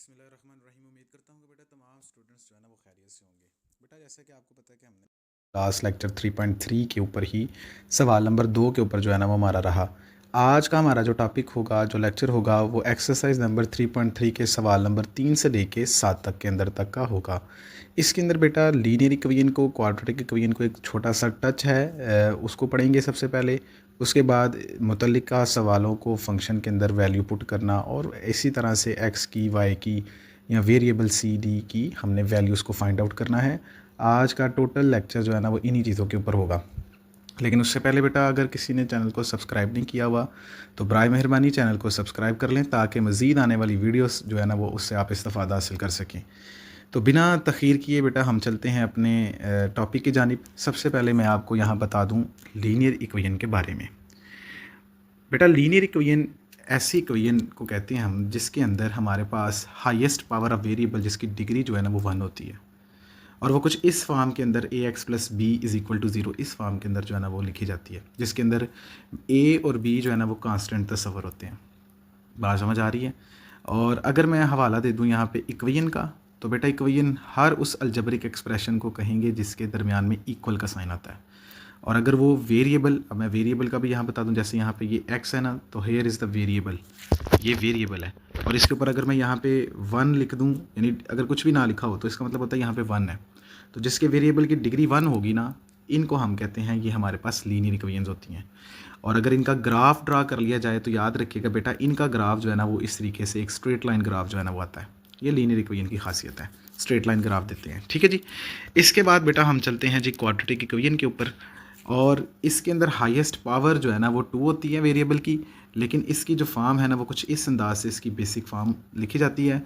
बिस्मिल्लाहिर्रहमानिर्रहीम। उम्मीद करता हूँ कि बेटा तमाम स्टूडेंट्स जो है ना वो खैरियत से होंगे। बेटा जैसा कि आपको पता है कि हमने लास्ट लेक्चर 3.3 के ऊपर ही सवाल नंबर 2 के ऊपर जो है ना वो हमारा रहा। आज का हमारा जो टॉपिक होगा, जो लेक्चर होगा, वो एक्सरसाइज नंबर 3.3 के सवाल नंबर 3 से लेके 7 तक के अंदर तक का होगा। इसके अंदर बेटा लीनियर इक्वेशन को, क्वाड्रेटिक इक्वेशन को एक छोटा सा टच है, उसको पढ़ेंगे सबसे पहले। उसके बाद मुतल्लिका सवालों को फंक्शन के अंदर वैल्यू पुट करना, और इसी तरह से एक्स की, वाई की या वेरिएबल सी डी की हमने वैल्यूज़ को फाइंड आउट करना है। आज का टोटल लेक्चर जो है ना वो इन्हीं चीज़ों के ऊपर होगा। लेकिन उससे पहले बेटा अगर किसी ने चैनल को सब्सक्राइब नहीं किया हुआ तो बराए मेहरबानी चैनल को सब्सक्राइब कर लें, ताकि मज़ीद आने वाली वीडियोस जो है ना वो उससे आप इस्तेफ़ादा हासिल कर सकें। तो बिना तख़ीर किए बेटा हम चलते हैं अपने टॉपिक की जानिब। सबसे पहले मैं आपको यहाँ बता दूँ लीनियर इक्वेशन के बारे में। बेटा लीनियर इक्वेशन ऐसी इक्वेशन को कहते हैं हम जिसके अंदर हमारे पास हाईएस्ट पावर ऑफ वेरिएबल, जिसकी डिग्री जो है ना वो 1 होती है, और वो कुछ इस फॉर्म के अंदर A X plus B is equal to zero, इस फॉर्म के अंदर जो है ना वो लिखी जाती है, जिसके अंदर ए और बी जो है ना वो कांस्टेंट तस्वर होते हैं। बात समझ आ रही है? और अगर मैं हवाला दे दूँ यहाँ पे इक्वेशन का, तो बेटा इक्वेशन हर उस अलजबरिक एक्सप्रेशन को कहेंगे जिसके दरमियान में इक्वल का साइन आता है। और अगर वो वेरिएबल, अब मैं वेरिएबल का भी यहाँ बता दूँ, जैसे यहाँ पे ये x है ना, तो हेयर इज़ द वेरिएबल, ये वेरिएबल है। और इसके ऊपर अगर मैं यहाँ पे 1 लिख दूँ, यानी अगर कुछ भी ना लिखा हो तो इसका मतलब होता है यहाँ पे 1 है। तो जिसके वेरिएबल की डिग्री 1 होगी ना, इनको हम कहते हैं, ये हमारे पास लीनियर इक्वेशंस होती हैं। और अगर इनका ग्राफ ड्रा कर लिया जाए तो याद रखिएगा बेटा, इनका ग्राफ जो है ना वो इस तरीके से एक स्ट्रेट लाइन ग्राफ जो है ना वो आता है। ये लीनियर इक्वेशन की खासियत है, स्ट्रेट लाइन ग्राफ देते हैं। ठीक है जी। इसके बाद बेटा हम चलते हैं जी क्वाड्रेटिक इक्वेशन के ऊपर, और इसके अंदर हाईएस्ट पावर जो है ना वो 2 होती है वेरिएबल की, लेकिन इसकी जो फॉर्म है ना वो कुछ इस अंदाज से इसकी बेसिक फॉर्म लिखी जाती है,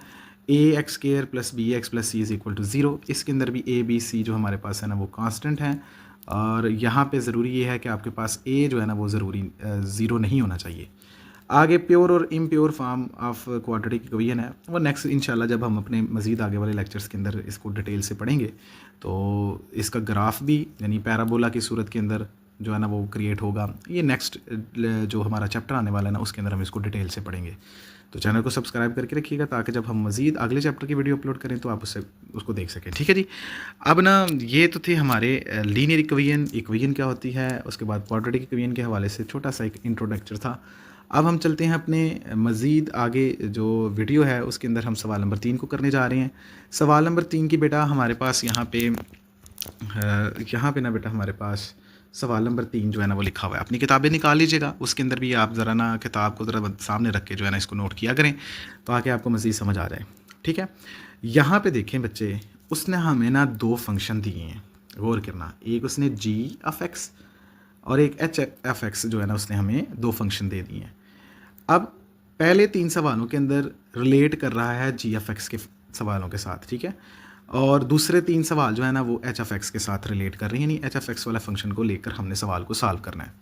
A X square plus B X plus C is equal to zero. इसके अंदर भी ए बी सी जो हमारे पास है ना वो कांस्टेंट हैं, और यहाँ पे ज़रूरी ये है कि आपके पास ए जो है ना वो ज़रूरी ज़ीरो नहीं होना चाहिए। आगे प्योर और impure form of quadratic equation है, वो नेक्स्ट इंशाल्लाह जब हम अपने मज़ीद आगे वाले लेक्चर्स के अंदर इसको डिटेल से पढ़ेंगे तो इसका ग्राफ भी, यानी पैराबोला की सूरत के अंदर जो है ना वो क्रिएट होगा। ये नेक्स्ट जो हमारा चैप्टर आने वाला है ना उसके अंदर हम इसको डिटेल से पढ़ेंगे। तो चैनल को सब्सक्राइब करके रखिएगा, ताकि जब हम मज़ीद अगले चैप्टर की वीडियो अपलोड करें तो आप उसको देख सकें। ठीक है जी। अब ना ये तो थे हमारे लीनियर इक्वेशन क्या होती है, उसके बाद क्वाड्रेटिक इक्वेशन के हवाले से छोटा सा एक इंट्रोडक्शन था। अब हम चलते हैं अपने मज़ीद आगे जो वीडियो है उसके अंदर हम सवाल नंबर 3 को करने जा रहे हैं। सवाल नंबर 3 की बेटा हमारे पास यहाँ पे ना बेटा हमारे पास सवाल नंबर 3 जो है ना वो लिखा हुआ है। अपनी किताबें निकाल लीजिएगा, उसके अंदर भी आप ज़रा ना किताब को ज़रा सामने रख के जो है ना इसको नोट किया करें, तो आके आपको मज़ीद समझ आ जाए। ठीक है। यहाँ पे देखें बच्चे, उसने हमें ना 2 फंक्शन दिए हैं, गौर करना। एक उसने जी ऑफ एक्स और एक एच एफ एक्स जो है ना उसने हमें 2 फंक्शन दे दिए हैं। अब पहले 3 सवालों के अंदर रिलेट कर रहा है जी एफ एक्स के सवालों के साथ, ठीक है, और दूसरे 3 सवाल जो है ना वो एच एफ एक्स के साथ रिलेट कर रहे हैं, यानी एच एफ एक्स वाला फंक्शन को लेकर हमने सवाल को सॉल्व करना है।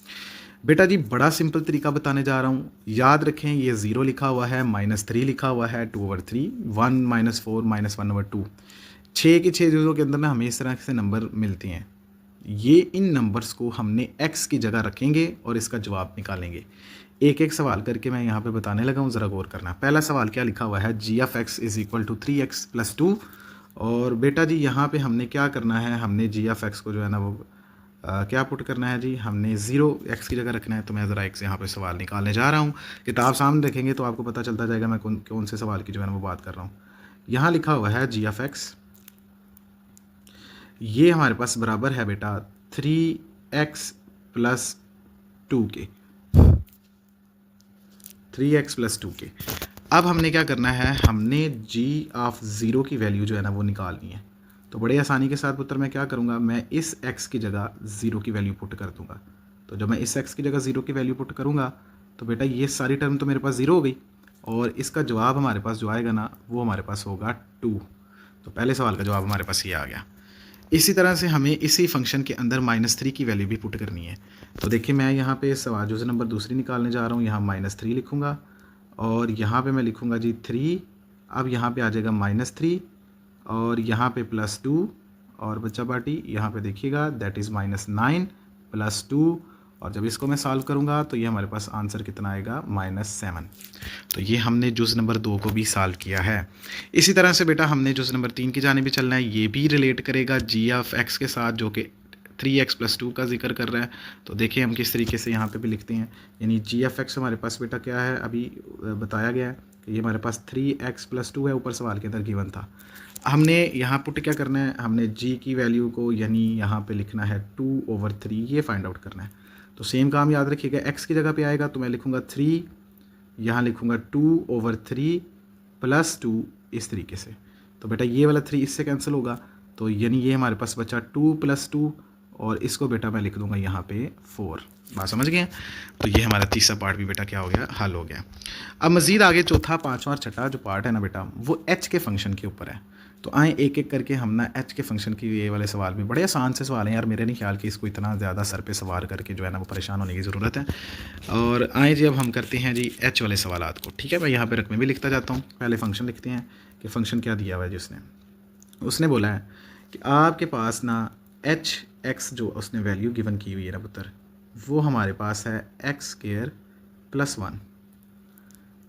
बेटा जी बड़ा सिंपल तरीका बताने जा रहा हूँ, याद रखें ये 0 लिखा हुआ है, -3 लिखा हुआ है, 2/3, 1 -4 -1/2, 6 की 6 चीज़ों के अंदर ना हमें इस तरह से नंबर मिलते हैं। ये इन नंबर्स को हमने x की जगह रखेंगे और इसका जवाब निकालेंगे। एक एक सवाल करके मैं यहाँ पे बताने लगा हूँ, ज़रा गौर करना। पहला सवाल क्या लिखा हुआ है, G of X is equal to 3x + 2। और बेटा जी यहाँ पे हमने क्या करना है, हमने जी ऑफ एक्स को जो है ना वो क्या पुट करना है जी, हमने 0x की जगह रखना है। तो मैं ज़रा एक से यहाँ पे सवाल निकालने जा रहा हूँ। किताब सामने रखेंगे तो आपको पता चलता जाएगा मैं कौन से सवाल की जो है ना वो बात कर रहा हूँ। यहाँ लिखा हुआ है जी ऑफ एक्स, ये हमारे पास बराबर है बेटा 3x + 2 के, 3x + 2 के। अब हमने क्या करना है, हमने g ऑफ 0 की वैल्यू जो है ना वो निकालनी है। तो बड़े आसानी के साथ पुत्र मैं क्या करूँगा, मैं इस x की जगह 0 की वैल्यू पुट कर दूँगा। तो जब मैं इस x की जगह 0 की वैल्यू पुट करूँगा तो बेटा ये सारी टर्म तो मेरे पास 0 हो गई, और इसका जवाब हमारे पास जो आएगा ना वो हमारे पास होगा 2। तो पहले सवाल का जवाब हमारे पास ये आ गया। इसी तरह से हमें इसी फंक्शन के अंदर -3 की वैल्यू भी पुट करनी है। तो देखिए मैं यहाँ पे सवाल जो नंबर दूसरी निकालने जा रहा हूँ, यहाँ -3 लिखूँगा, और यहाँ पे मैं लिखूँगा जी 3। अब यहाँ पे आ जाएगा -3, और यहाँ पे +2, और बच्चा पार्टी यहाँ पे देखिएगा दैट इज़ -9 + 2, और जब इसको मैं सॉल्व करूँगा तो ये हमारे पास आंसर कितना आएगा -7। तो ये हमने जुज़ नंबर 2 को भी सॉल्व किया है। इसी तरह से बेटा हमने जुज़ नंबर 3 की जानिब भी चलना है। ये भी रिलेट करेगा g(x) के साथ, जो कि 3x + 2 का जिक्र कर रहा है। तो देखिए हम किस तरीके से यहाँ पे भी लिखते हैं, यानी g(x) हमारे पास बेटा क्या है, अभी बताया गया है कि ये हमारे पास 3x + 2 है, ऊपर सवाल के अंदर गिवन था। हमने यहाँ पुट क्या करना है, हमने g की वैल्यू को यानी यहाँ पे लिखना है 2/3, ये फाइंड आउट करना है। तो सेम काम याद रखिएगा, x की जगह पे आएगा तो मैं लिखूँगा 3, यहाँ लिखूँगा 2/3 + 2, इस तरीके से। तो बेटा ये वाला 3 इससे कैंसिल होगा, तो यानी ये हमारे पास बचा 2 + 2, और इसको बेटा मैं लिख दूंगा यहाँ पे 4। बात समझ गए? तो ये हमारा तीसरा पार्ट भी बेटा क्या हो गया, हल हो गया। अब मज़ीद आगे चौथा, पाँचवा और छठा जो पार्ट है ना बेटा, वो h के फंक्शन के ऊपर है। तो आए एक एक करके हम ना h के फंक्शन की ये वाले सवाल भी बड़े आसान से सवाल हैं यार, मेरे नहीं ख्याल कि इसको इतना ज़्यादा सर पे सवार करके जो है ना वो परेशान होने की ज़रूरत है। और आए जी अब हम करते हैं जी h वाले सवालात को। ठीक है, मैं यहाँ पे रकमें भी लिखता जाता हूँ। पहले फंक्शन लिखते हैं कि फ़ंक्शन क्या दिया हुआ है जी उसने बोला है कि आपके पास ना h(x) जो उसने वैल्यू गिवन की हुई है ना पुत्र, वो हमारे पास है x² + 1।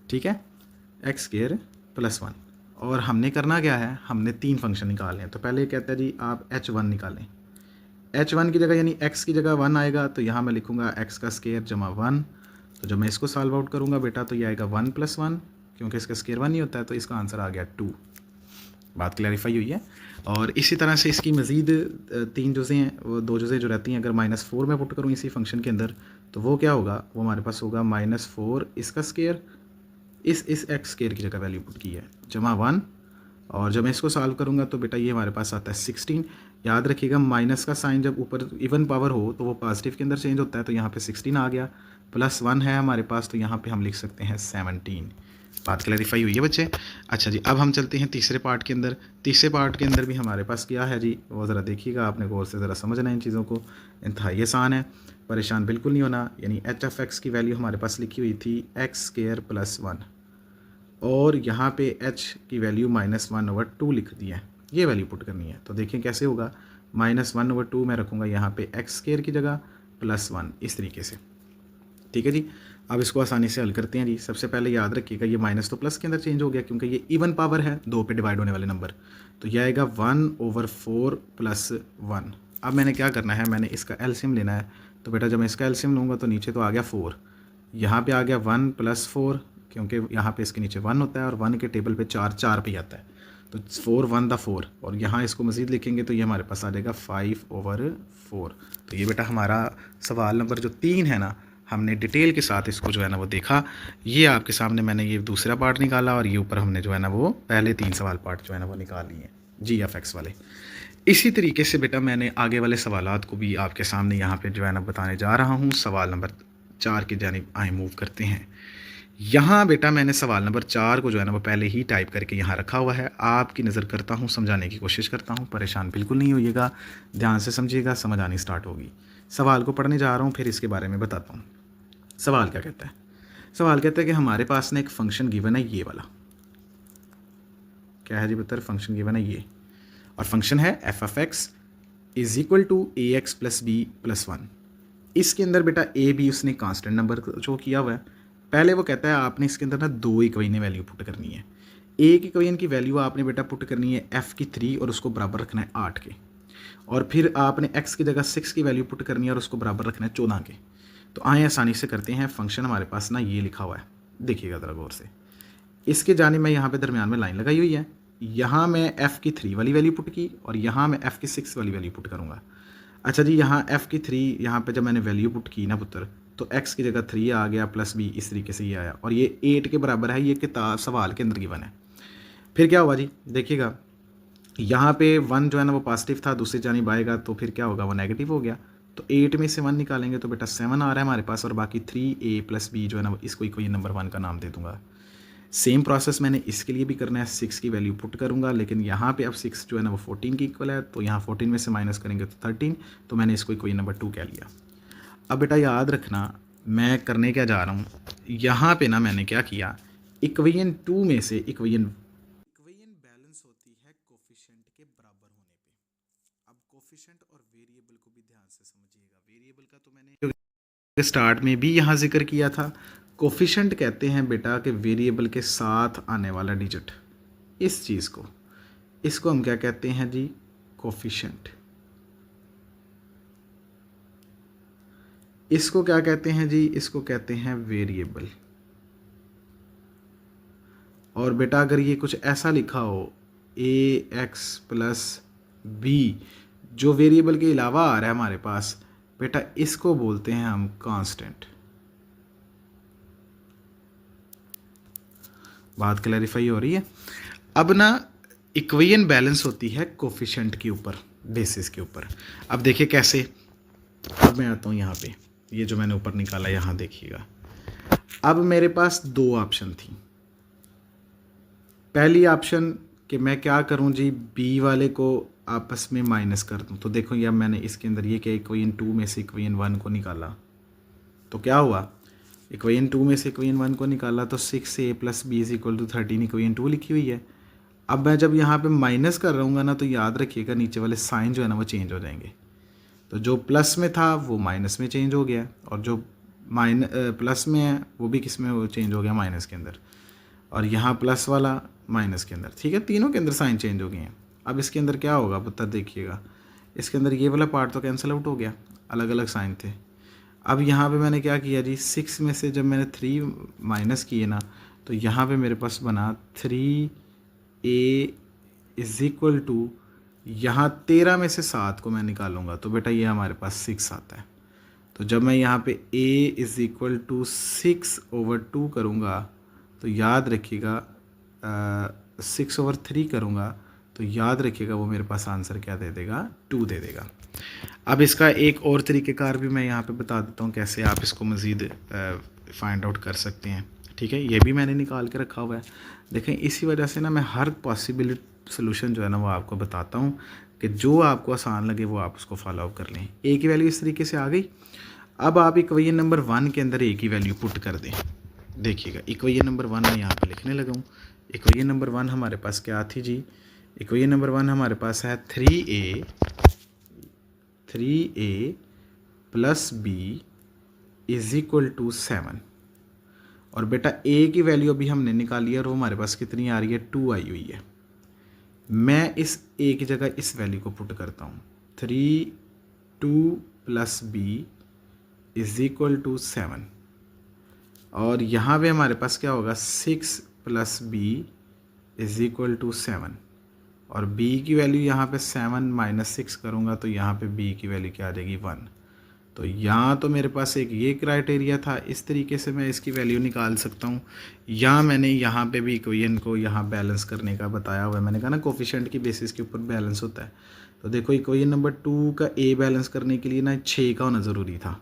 ठीक है, x² + 1, और हमने करना क्या है, हमने 3 फंक्शन निकालने हैं। तो पहले कहता है जी आप h1 निकालें। h1 की जगह यानी x की जगह 1 आएगा, तो यहाँ मैं लिखूँगा x² = 1। तो जब मैं इसको सॉल्व आउट करूँगा बेटा तो ये आएगा 1 + 1, क्योंकि इसका स्क्वायर 1 नहीं होता है, तो इसका आंसर आ गया 2। बात क्लैरिफाई हुई है। और इसी तरह से इसकी मज़ीद 3 जुज़े हैं, वो 2 जुज़े जो रहती हैं, अगर -4 में पुट करूँ इसी फंक्शन के अंदर, तो वो क्या होगा, वो हमारे पास होगा -4 इसका स्क्वायर, इस x² की जगह वैल्यू पुट की है, जमा 1। और जब मैं इसको सॉल्व करूँगा तो बेटा ये हमारे पास आता है 16। याद रखिएगा माइनस का साइन जब ऊपर इवन पावर हो तो वो पॉजिटिव के अंदर चेंज होता है, तो यहाँ पे 16 आ गया, +1 है हमारे पास, तो यहाँ पे हम लिख सकते हैं 17। बात क्लैरिफाई हुई है बच्चे? अच्छा जी, अब हम चलते हैं तीसरे पार्ट के अंदर। तीसरे पार्ट के अंदर भी हमारे पास क्या है जी, वो ज़रा देखिएगा, आपने गौर से ज़रा समझना है इन चीज़ों को, इंतहाई आसान है, परेशान बिल्कुल नहीं होना। यानी h(x) की वैल्यू हमारे पास लिखी हुई थी x² + 1, और यहाँ पे h की वैल्यू -1/2 लिख दी है, ये वैल्यू पुट करनी है। तो देखें कैसे होगा, -1/2 मैं रखूँगा यहाँ पे x² की जगह +1, इस तरीके से। ठीक है जी, अब इसको आसानी से हल करते हैं जी। सबसे पहले याद रखिएगा ये माइनस तो प्लस के अंदर चेंज हो गया, क्योंकि ये इवन पावर है, 2 पे डिवाइड होने वाले नंबर, तो ये आएगा 1/4 + 1। अब मैंने क्या करना है, मैंने इसका एलसीएम लेना है। तो बेटा जब मैं इसका एलसीएम लूँगा तो नीचे तो आ गया 4, यहाँ पे आ गया 1 + 4, क्योंकि यहाँ पे इसके नीचे 1 होता है, और 1 के टेबल पे 4 पे ही आता है, तो 4 1 दा 4, और यहाँ इसको मज़ीद लिखेंगे तो ये हमारे पास आ जाएगा 5/4। तो ये बेटा हमारा सवाल नंबर जो 3 है ना, हमने डिटेल के साथ इसको जो है ना वो देखा। ये आपके सामने मैंने ये दूसरा पार्ट निकाला, और ये ऊपर हमने जो है ना वो पहले 3 सवाल पार्ट जो है ना वो निकाल लिए g(x) वाले। इसी तरीके से बेटा मैंने आगे वाले सवालात को भी आपके सामने यहाँ पे जो है ना बताने जा रहा हूँ। सवाल नंबर 4 की जानिब आए मूव करते हैं। यहाँ बेटा मैंने सवाल नंबर 4 को जो है ना वो पहले ही टाइप करके यहाँ रखा हुआ है, आपकी नज़र करता हूँ, समझाने की कोशिश करता हूँ, परेशान बिल्कुल नहीं होइएगा, ध्यान से समझिएगा, समझ आनी स्टार्ट होगी। सवाल को पढ़ने जा रहा हूँ, फिर इसके बारे में बताता हूँ। सवाल क्या कहता है, सवाल कहता है कि हमारे पास ना एक फंक्शन गिवन है, ये वाला क्या है जी पुत्र, फंक्शन गिवन है ये, और फंक्शन है f(x) = ax + b + 1। इसके अंदर बेटा a b उसने कांस्टेंट नंबर जो किया हुआ है। पहले वो कहता है आपने इसके अंदर ना 2 इक्वेशन वैल्यू पुट करनी है। एक इक्वेशन की वैल्यू आपने बेटा पुट करनी है f की 3, और उसको बराबर रखना है 8 के, और फिर आपने x की जगह 6 की वैल्यू पुट करनी है, और उसको बराबर रखना है 14 के। तो आए आसानी से करते हैं। फंक्शन हमारे पास ना ये लिखा हुआ है, देखिएगा ज़रा गौर से। इसके जाने में यहाँ पे दरमियान में लाइन लगाई हुई है, यहाँ मैं f की 3 वाली वैल्यू पुट की, और यहाँ मैं f की 6 वाली वैल्यू पुट करूँगा। अच्छा जी, यहाँ f की 3 यहाँ पे जब मैंने वैल्यू पुट की ना पुत्र, तो x की जगह 3 आ गया +b, इस तरीके से ये आया, और ये 8 के बराबर है, ये किताब सवाल के अंदर गिवन है। फिर क्या हुआ जी, देखिएगा यहाँ पे 1 जो है ना वो पॉजिटिव था, दूसरी जानिब आएगा तो फिर क्या होगा, वो नेगेटिव हो गया। तो 8 में से 1 निकालेंगे तो बेटा 7 आ रहा है हमारे पास, और बाकी 3a + b जो है ना इसको कोई नंबर 1 का नाम दे दूंगा। सेम प्रोसेस मैंने इसके लिए भी करना है, 6 की वैल्यू पुट करूंगा, लेकिन यहाँ पे अब 6 जो है ना वो 14 की इक्वल है, तो यहाँ 14 में से माइनस करेंगे तो 13, तो मैंने इसको कोई नंबर 2 कह लिया। अब बेटा याद रखना मैं करने क्या जा रहा हूँ, यहाँ पे ना मैंने क्या किया, इक्वेशन 2 में से इक्वेशन बैलेंस होती है कोफिशिएंट के बराबर होने पे। अब कोफिशिएंट और वेरिएबल को भी ध्यान से समझिएगा। वेरिएबल का तो मैंने स्टार्ट में भी यहाँ जिक्र किया था। कोफिशेंट कहते हैं बेटा कि वेरिएबल के साथ आने वाला डिजिट, इस चीज़ को, इसको हम क्या कहते हैं जी, कोफिशेंट। इसको क्या कहते हैं जी, इसको कहते हैं वेरिएबल। और बेटा अगर ये कुछ ऐसा लिखा हो ए एक्स प्लस बी, जो वेरिएबल के अलावा आ रहा है हमारे पास, बेटा इसको बोलते हैं हम कांस्टेंट। बात क्लैरिफाई हो रही है। अब ना इक्वेशन बैलेंस होती है कोफिशेंट के ऊपर, बेसिस के ऊपर। अब देखिए कैसे, अब मैं आता हूँ यहाँ पे, ये जो मैंने ऊपर निकाला यहाँ देखिएगा। अब मेरे पास दो ऑप्शन थी। पहली ऑप्शन कि मैं क्या करूं जी, बी वाले को आपस में माइनस कर दूं। तो देखो यह मैंने इसके अंदर ये कि इक्वेशन 2 में से इक्वेशन 1 को निकाला, तो क्या हुआ, इक्वेशन 2 में से इक्वेशन 1 को निकाला तो 6a + b = 13 इक्वेशन 2 लिखी हुई है। अब मैं जब यहाँ पे माइनस कर रहूँगा ना, तो याद रखिएगा नीचे वाले साइन जो है ना वो चेंज हो जाएंगे। तो जो प्लस में था वो माइनस में चेंज हो गया, और जो प्लस में है वो भी किस में वो चेंज हो गया, माइनस के अंदर। और यहाँ प्लस वाला माइनस के अंदर, ठीक है, तीनों के अंदर साइन चेंज हो गए हैं। अब इसके अंदर क्या होगा पुत्र, देखिएगा इसके अंदर ये वाला पार्ट तो कैंसिल आउट हो गया, अलग अलग साइन थे। अब यहाँ पे मैंने क्या किया जी, 6 में से जब मैंने 3 माइनस किए ना, तो यहाँ पे मेरे पास बना 3a = यहाँ 13 में से 7 को मैं निकालूंगा तो बेटा ये हमारे पास 6 आता है। तो जब मैं यहाँ पे a = 6/2 करूँगा तो याद रखिएगा 6/3 करूँगा तो याद रखिएगा वो मेरे पास आंसर क्या दे देगा, 2 दे देगा। अब इसका एक और तरीक़ेकार भी मैं यहाँ पे बता देता हूँ कैसे आप इसको मज़ीद फाइंड आउट कर सकते हैं, ठीक है। ये भी मैंने निकाल के रखा हुआ है। देखें इसी वजह से ना मैं हर पॉसिबल सोल्यूशन जो है ना वो आपको बताता हूँ कि जो आपको आसान लगे वो आप उसको फॉलो अप कर लें। ए की वैल्यू इस तरीके से आ गई। अब आप इक्वेशन नंबर 1 के अंदर ए की वैल्यू पुट कर दें। देखिएगा इक्वेशन नंबर 1 मैं यहाँ पे लिखने लगा हूँ। इक्वेशन नंबर 1 हमारे पास क्या थी जी, इक्वेशन नंबर 1 हमारे पास है 3a + b = 7। और बेटा a की वैल्यू अभी हमने निकाली है और वो हमारे पास कितनी आ रही है, 2 आई हुई है। मैं इस a की जगह इस वैल्यू को पुट करता हूँ, 2 + b = 7। और यहाँ पे हमारे पास क्या होगा, 6 + b = 7। और b की वैल्यू यहाँ पे 7 - 6 करूँगा तो यहाँ पे b की वैल्यू क्या आ जाएगी, 1। तो यहाँ तो मेरे पास एक ये क्राइटेरिया था, इस तरीके से मैं इसकी वैल्यू निकाल सकता हूँ। या मैंने यहाँ पे भी इक्वेशन को यहाँ बैलेंस करने का बताया हुआ है। मैंने कहा ना कोफिशिएंट की बेसिस के ऊपर बैलेंस होता है। तो देखो इक्वेशन नंबर 2 का a बैलेंस करने के लिए ना 6 का होना ज़रूरी था।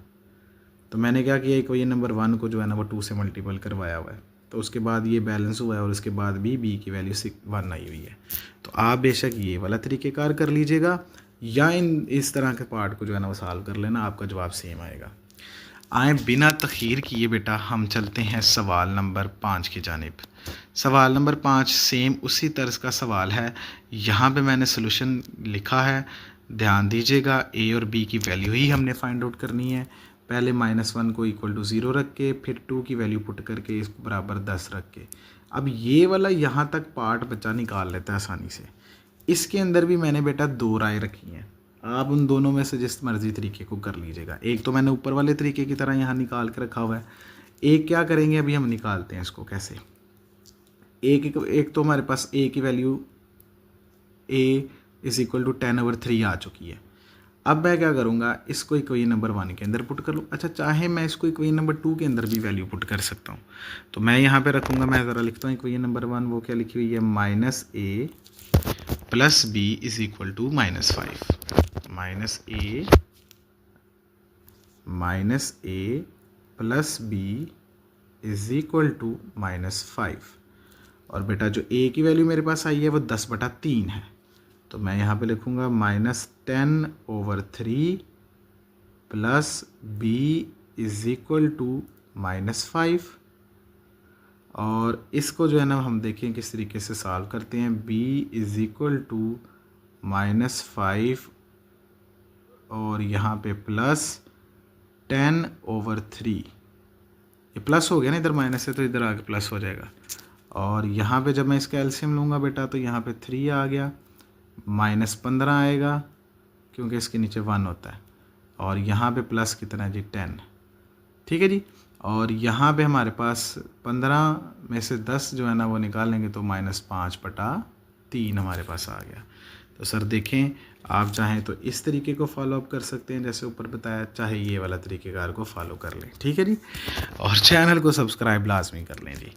तो मैंने क्या किया, इक्वेशन नंबर 1 को जो है ना वो 2 से मल्टीपल करवाया हुआ है। तो उसके बाद ये बैलेंस हुआ है और उसके बाद भी b की वैल्यू 1 आई हुई है। तो आप बेशक ये वाला तरीक़ेकार कर लीजिएगा या इस तरह के पार्ट को जो है ना वो सॉल्व कर लेना, आपका जवाब सेम आएगा। आए बिना तखीर किए बेटा हम चलते हैं सवाल नंबर 5 की जानिब। सवाल नंबर 5 सेम उसी तर्ज का सवाल है। यहाँ पे मैंने सोल्यूशन लिखा है, ध्यान दीजिएगा। a और b की वैल्यू ही हमने फाइंड आउट करनी है। पहले -1 को = 0 रख के, फिर 2 की वैल्यू पुट करके इसको बराबर 10 रख के। अब ये वाला यहाँ तक पार्ट बच्चा निकाल लेता है आसानी से। इसके अंदर भी मैंने बेटा 2 राय रखी हैं, आप उन दोनों में से जिस मर्ज़ी तरीके को कर लीजिएगा। एक तो मैंने ऊपर वाले तरीके की तरह यहाँ निकाल के रखा हुआ है, एक क्या करेंगे अभी हम निकालते हैं इसको कैसे। एक तो हमारे पास a की वैल्यू a = 10/3 आ चुकी है। अब मैं क्या करूँगा, इसको इक्वेशन नंबर 1 के अंदर पुट कर लूँ। अच्छा, चाहे मैं इसको इक्वेशन नंबर 2 के अंदर भी वैल्यू पुट कर सकता हूँ। तो मैं यहाँ पे रखूँगा, मैं ज़रा लिखता हूँ इक्वेशन नंबर 1 वो क्या लिखी हुई है, -a + b = -5। -a + b = -5। और बेटा जो a की वैल्यू मेरे पास आई है वो 10/3 है। तो मैं यहाँ पे लिखूँगा -10/3 + b = -5। और इसको जो है ना हम देखें किस तरीके से सॉल्व करते हैं। b = -5 और यहाँ पे प्लस 10/3, ये प्लस हो गया ना, इधर माइनस है तो इधर आके प्लस हो जाएगा। और यहाँ पे जब मैं इसका एलसीएम लूँगा बेटा तो यहाँ पे 3 आ गया, -15 आएगा क्योंकि इसके नीचे 1 होता है, और यहाँ पे प्लस कितना है जी 10, ठीक है जी। और यहाँ पे हमारे पास 15 में से 10 जो है ना वो निकालेंगे तो -5/3 हमारे पास आ गया। तो सर देखें, आप चाहें तो इस तरीके को फॉलो अप कर सकते हैं जैसे ऊपर बताया, चाहे ये वाला तरीक़ेकार को फॉलो कर लें, ठीक है जी। और चैनल को सब्सक्राइब लाजमी कर लें जी।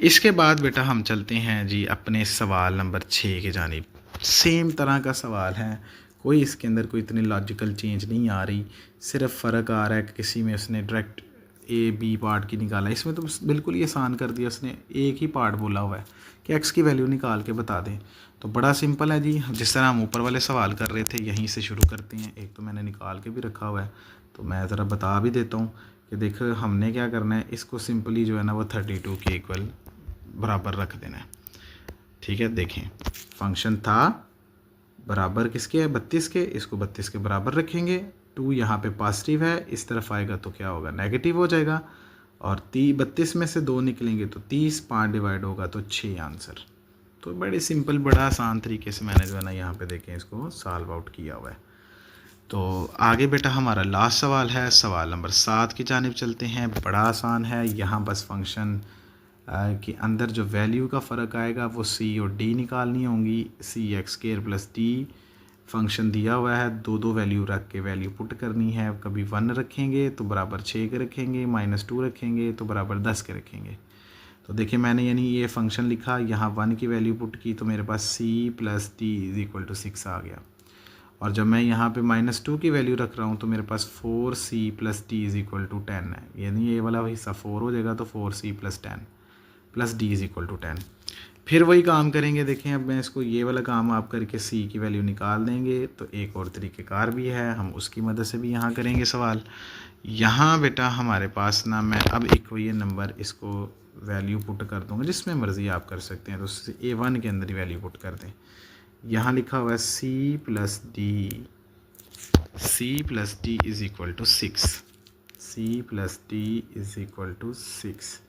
इसके बाद बेटा हम चलते हैं जी अपने सवाल नंबर 6 की जानिब। सेम तरह का सवाल है, कोई इसके अंदर कोई इतनी लॉजिकल चेंज नहीं आ रही, सिर्फ फ़र्क आ रहा है कि किसी में उसने डायरेक्ट ए बी पार्ट की निकाला, इसमें तो बिल्कुल ही आसान कर दिया, उसने एक ही पार्ट बोला हुआ है कि एक्स की वैल्यू निकाल के बता दें। तो बड़ा सिंपल है जी, जिस तरह हम ऊपर वाले सवाल कर रहे थे यहीं से शुरू करते हैं। एक तो मैंने निकाल के भी रखा हुआ है, तो मैं ज़रा बता भी देता हूँ कि देखो हमने क्या करना है, इसको सिंपली जो है ना वो 32 के इक्वल बराबर रख देना है, ठीक है। देखें, फंक्शन था बराबर किसके है, 32 के, इसको 32 के बराबर रखेंगे। 2 यहाँ पे पॉजिटिव है, इस तरफ आएगा तो क्या होगा, नेगेटिव हो जाएगा। और 32 में से 2 निकलेंगे तो 30, 5 डिवाइड होगा तो 6 आंसर। तो बड़े सिंपल, बड़ा आसान तरीके से मैंने जो है ना यहाँ पे देखें इसको सॉल्व आउट किया हुआ है। तो आगे बेटा हमारा लास्ट सवाल है, सवाल नंबर 7 की जानिब चलते हैं। बड़ा आसान है, यहाँ बस फंक्शन के अंदर जो वैल्यू का फ़र्क आएगा वो सी और डी निकालनी होंगी। cx² + d फंक्शन दिया हुआ है, दो वैल्यू रख के वैल्यू पुट करनी है। कभी 1 रखेंगे तो बराबर 6 के रखेंगे, -2 रखेंगे तो बराबर 10 के रखेंगे। तो देखिए मैंने यानी ये फंक्शन लिखा, यहाँ 1 की वैल्यू पुट की तो मेरे पास c + d = 6 आ गया। और जब मैं यहाँ पे -2 की वैल्यू रख रहा हूँ तो मेरे पास 4c + d = 10 है, यानी ये वाला हिस्सा 4 हो जाएगा तो 4c + 10 + d = 10। फिर वही काम करेंगे, देखें अब मैं इसको ये वाला काम आप करके c की वैल्यू निकाल देंगे। तो एक और तरीक़ेकार भी है, हम उसकी मदद से भी यहाँ करेंगे सवाल। यहाँ बेटा हमारे पास ना, मैं अब एक ये नंबर इसको वैल्यू पुट कर दूँगा, जिसमें मर्ज़ी आप कर सकते हैं। तो a1 के अंदर ही वैल्यू पुट कर दें। यहाँ लिखा हुआ है c + d = 6, c + d = 6।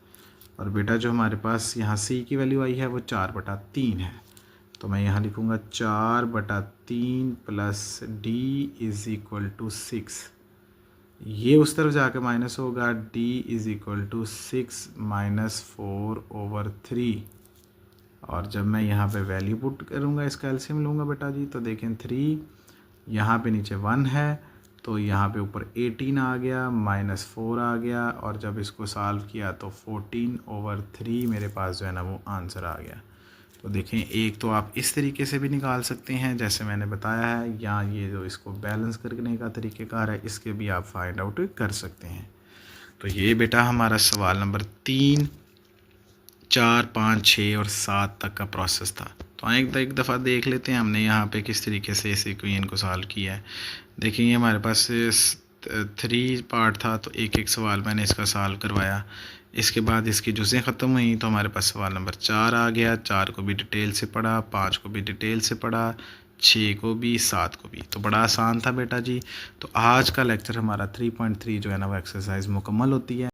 और बेटा जो हमारे पास यहाँ c की वैल्यू आई है वो 4/3 है, तो मैं यहाँ लिखूँगा 4/3 + d = 6। ये उस तरफ जाके माइनस होगा, d = 6 - 4/3। और जब मैं यहाँ पे वैल्यू पुट करूँगा, इसका एलसीएम लूँगा बेटा जी, तो देखें 3 यहाँ पे नीचे 1 है तो यहाँ पे ऊपर 18 आ गया, -4 आ गया। और जब इसको सॉल्व किया तो 14/3 मेरे पास जो है ना वो आंसर आ गया। तो देखें, एक तो आप इस तरीके से भी निकाल सकते हैं जैसे मैंने बताया है, या ये जो इसको बैलेंस करने का तरीक़ेकार है इसके भी आप फाइंड आउट कर सकते हैं। तो ये बेटा हमारा सवाल नंबर 3, 4, 5, 6 और 7 तक का प्रोसेस था। तो एक दफ़ा देख लेते हैं हमने यहाँ पे किस तरीके से इस इक्वेशन को सॉल्व किया है। देखिए हमारे पास 3 पार्ट था, तो एक सवाल मैंने इसका सॉल्व करवाया। इसके बाद इसकी जुज़ें ख़त्म हुई तो हमारे पास सवाल नंबर 4 आ गया। 4 को भी डिटेल से पढ़ा, 5 को भी डिटेल से पढ़ा, 6 को भी, 7 को भी। तो बड़ा आसान था बेटा जी। तो आज का लेक्चर हमारा 3.3 जो है ना वो एक्सरसाइज मुकम्मल होती है।